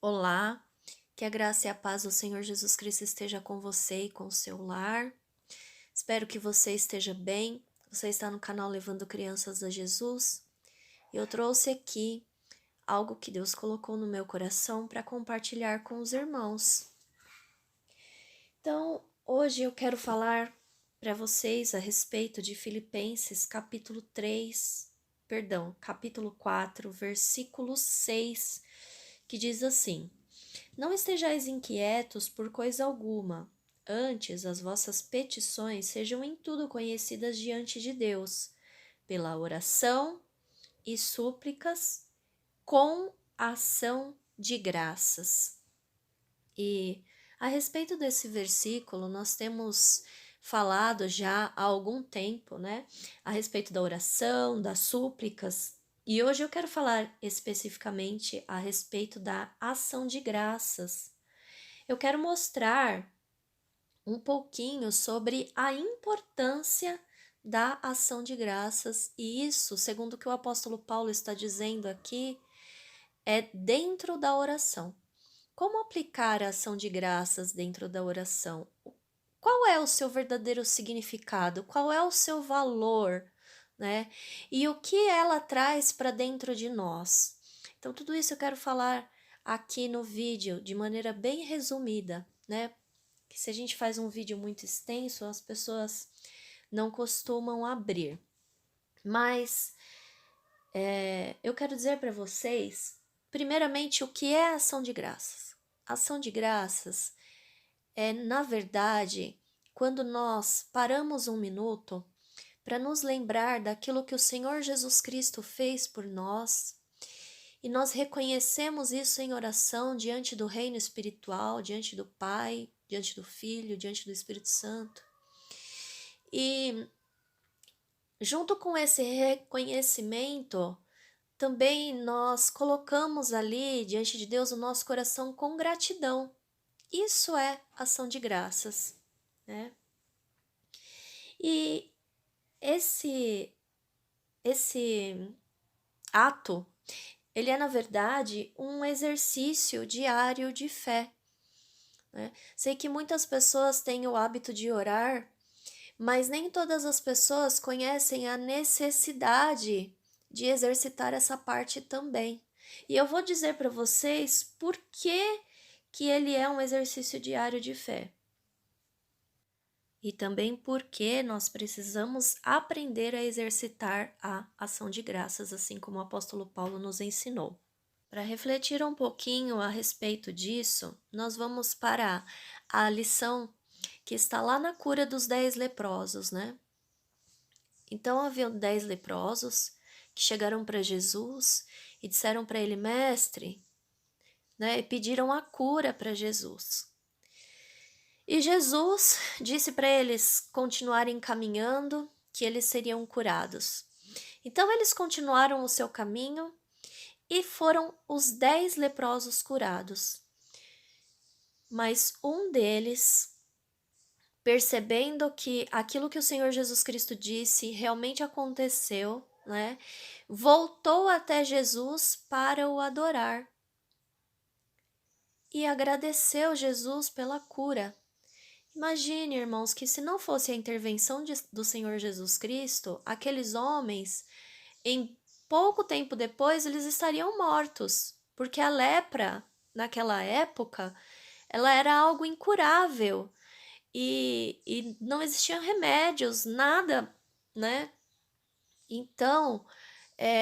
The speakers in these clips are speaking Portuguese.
Olá, que a graça e a paz do Senhor Jesus Cristo esteja com você e com o seu lar. Espero que você esteja bem. Você está no canal Levando Crianças a Jesus. Eu trouxe aqui algo que Deus colocou no meu coração para compartilhar com os irmãos. Então, hoje eu quero falar para vocês a respeito de Filipenses capítulo 4, versículo 6, que diz assim: Não estejais inquietos por coisa alguma, antes as vossas petições sejam em tudo conhecidas diante de Deus, pela oração e súplicas, com ação de graças. E a respeito desse versículo, nós temos falado já há algum tempo, né? A respeito da oração, das súplicas. E hoje eu quero falar especificamente a respeito da ação de graças. Eu quero mostrar um pouquinho sobre a importância da ação de graças, e isso, segundo o que o apóstolo Paulo está dizendo aqui, é dentro da oração. Como aplicar a ação de graças dentro da oração? Qual é o seu verdadeiro significado? Qual é o seu valor, né? E o que ela traz para dentro de nós? Então, tudo isso eu quero falar aqui no vídeo de maneira bem resumida, né? Que se a gente faz um vídeo muito extenso, as pessoas não costumam abrir. Mas eu quero dizer para vocês, primeiramente, o que é ação de graças. Ação de graças é, na verdade, quando nós paramos um minuto para nos lembrar daquilo que o Senhor Jesus Cristo fez por nós, e nós reconhecemos isso em oração diante do reino espiritual, diante do Pai, diante do Filho, diante do Espírito Santo. E junto com esse reconhecimento, também nós colocamos ali diante de Deus o nosso coração com gratidão. Isso é ação de graças, né? E esse ato, ele é na verdade um exercício diário de fé, né? Sei que muitas pessoas têm o hábito de orar, mas nem todas as pessoas conhecem a necessidade de exercitar essa parte também. E eu vou dizer para vocês por que ele é um exercício diário de fé. E também porque nós precisamos aprender a exercitar a ação de graças, assim como o apóstolo Paulo nos ensinou. Para refletir um pouquinho a respeito disso, nós vamos para a lição que está lá na cura dos 10 leprosos, né? Então haviam 10 leprosos que chegaram para Jesus e disseram para ele: Mestre, né? E pediram a cura para Jesus. E Jesus disse para eles continuarem caminhando, que eles seriam curados. Então eles continuaram o seu caminho e foram os 10 leprosos curados. Mas um deles, percebendo que aquilo que o Senhor Jesus Cristo disse realmente aconteceu, né, voltou até Jesus para o adorar e agradeceu Jesus pela cura. Imagine, irmãos, que se não fosse a intervenção do Senhor Jesus Cristo, aqueles homens, em pouco tempo depois, eles estariam mortos, porque a lepra, naquela época, ela era algo incurável e não existiam remédios, nada, né? Então,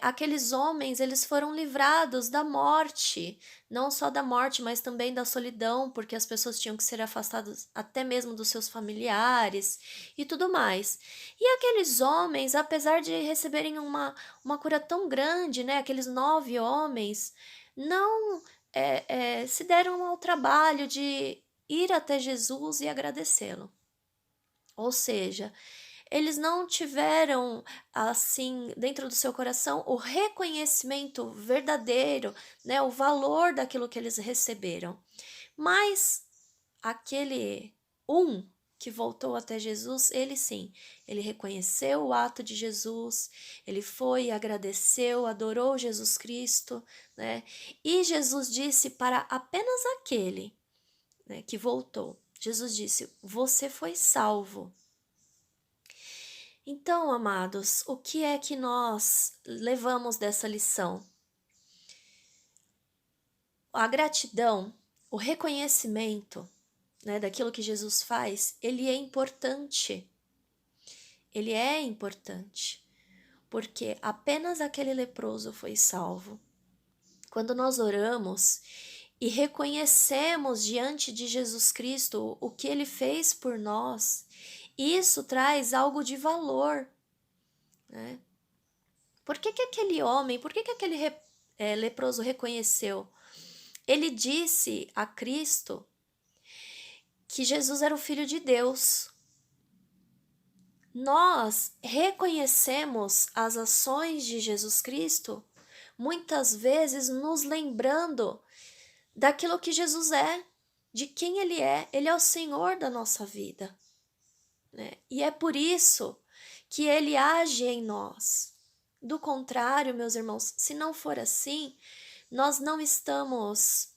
aqueles homens, eles foram livrados da morte, não só da morte, mas também da solidão, porque as pessoas tinham que ser afastadas até mesmo dos seus familiares e tudo mais. E aqueles homens, apesar de receberem uma cura tão grande, né, aqueles 9 homens, não se deram ao trabalho de ir até Jesus e agradecê-lo. Ou seja, eles não tiveram, assim, dentro do seu coração, o reconhecimento verdadeiro, né, o valor daquilo que eles receberam. Mas aquele um, que voltou até Jesus, ele sim, ele reconheceu o ato de Jesus, ele foi, agradeceu, adorou Jesus Cristo, né? E Jesus disse para apenas aquele, né, que voltou. Jesus disse: você foi salvo. Então, amados, o que é que nós levamos dessa lição? A gratidão, o reconhecimento, né, daquilo que Jesus faz, ele é importante. Ele é importante, porque apenas aquele leproso foi salvo. Quando nós oramos e reconhecemos diante de Jesus Cristo o que ele fez por nós, isso traz algo de valor, né? Por que aquele homem, por que aquele leproso reconheceu? Ele disse a Cristo que Jesus era o Filho de Deus. Nós reconhecemos as ações de Jesus Cristo, muitas vezes nos lembrando daquilo que Jesus é, de quem Ele é o Senhor da nossa vida, né? E é por isso que Ele age em nós. Do contrário, meus irmãos, se não for assim, nós não estamos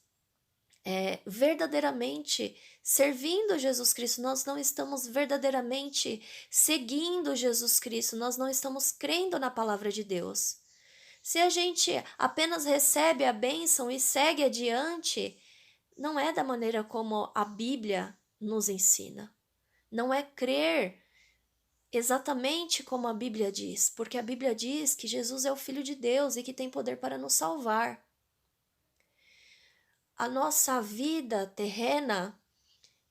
verdadeiramente servindo Jesus Cristo, nós não estamos verdadeiramente seguindo Jesus Cristo, nós não estamos crendo na palavra de Deus. Se a gente apenas recebe a bênção e segue adiante, não é da maneira como a Bíblia nos ensina. Não é crer exatamente como a Bíblia diz, porque a Bíblia diz que Jesus é o Filho de Deus e que tem poder para nos salvar. A nossa vida terrena,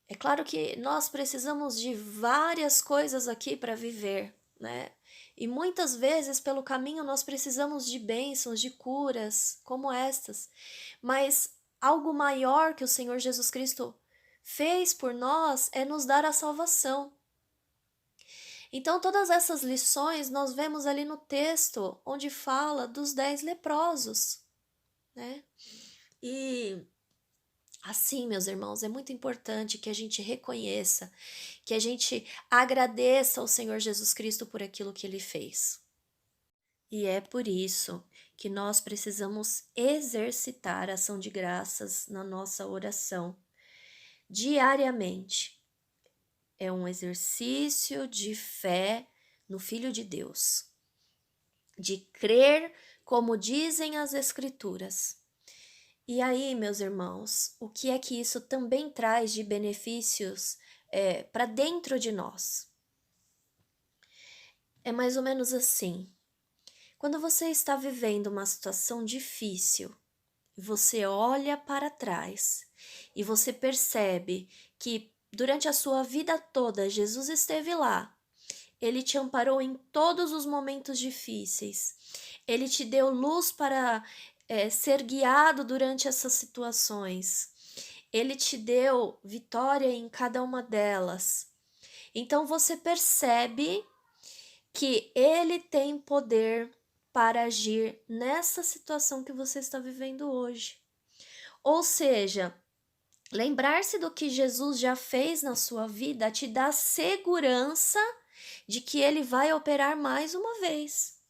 é claro que nós precisamos de várias coisas aqui para viver, né? E muitas vezes pelo caminho nós precisamos de bênçãos, de curas como estas, mas algo maior que o Senhor Jesus Cristo fez por nós é nos dar a salvação. Então todas essas lições nós vemos ali no texto onde fala dos 10 leprosos, né? E assim, meus irmãos, é muito importante que a gente reconheça, que a gente agradeça ao Senhor Jesus Cristo por aquilo que Ele fez. E é por isso que nós precisamos exercitar a ação de graças na nossa oração diariamente. É um exercício de fé no Filho de Deus, de crer como dizem as Escrituras. E aí, meus irmãos, o que é que isso também traz de benefícios para dentro de nós? É mais ou menos assim. Quando você está vivendo uma situação difícil, você olha para trás e você percebe que durante a sua vida toda Jesus esteve lá. Ele te amparou em todos os momentos difíceis. Ele te deu luz para ser guiado durante essas situações. Ele te deu vitória em cada uma delas. Então você percebe que ele tem poder para agir nessa situação que você está vivendo hoje. Ou seja, lembrar-se do que Jesus já fez na sua vida te dá segurança de que ele vai operar mais uma vez.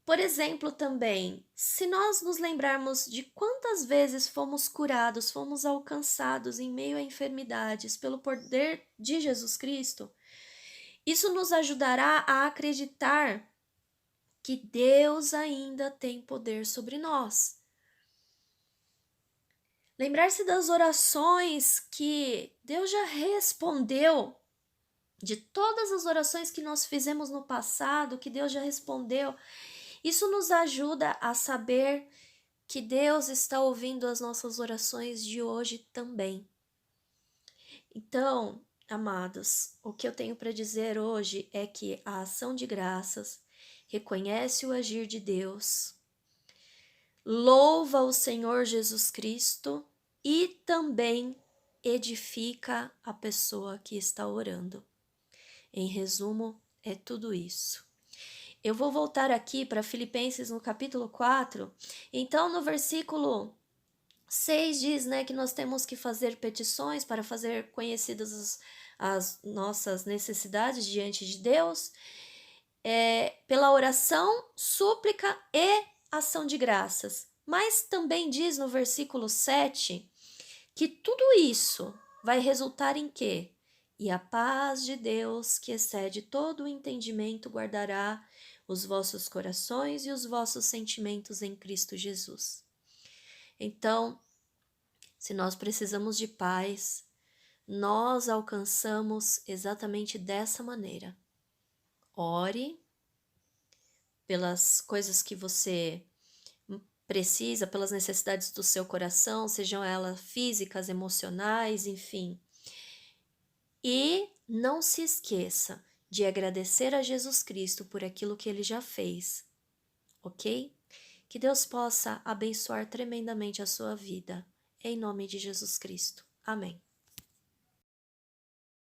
Por exemplo, também, se nós nos lembrarmos de quantas vezes fomos curados, fomos alcançados em meio a enfermidades pelo poder de Jesus Cristo, isso nos ajudará a acreditar que Deus ainda tem poder sobre nós. Lembrar-se das orações que Deus já respondeu, de todas as orações que nós fizemos no passado, que Deus já respondeu. Isso nos ajuda a saber que Deus está ouvindo as nossas orações de hoje também. Então, amados, o que eu tenho para dizer hoje é que a ação de graças reconhece o agir de Deus, louva o Senhor Jesus Cristo e também edifica a pessoa que está orando. Em resumo, é tudo isso. Eu vou voltar aqui para Filipenses no capítulo 4. Então, no versículo 6 diz, né, que nós temos que fazer petições para fazer conhecidas as nossas necessidades diante de Deus, pela oração, súplica e ação de graças. Mas também diz no versículo 7 que tudo isso vai resultar em quê? E a paz de Deus, que excede todo o entendimento, guardará os vossos corações e os vossos sentimentos em Cristo Jesus. Então, se nós precisamos de paz, nós alcançamos exatamente dessa maneira. Ore pelas coisas que você precisa, pelas necessidades do seu coração, sejam elas físicas, emocionais, enfim. E não se esqueça de agradecer a Jesus Cristo por aquilo que ele já fez, ok? Que Deus possa abençoar tremendamente a sua vida. Em nome de Jesus Cristo. Amém.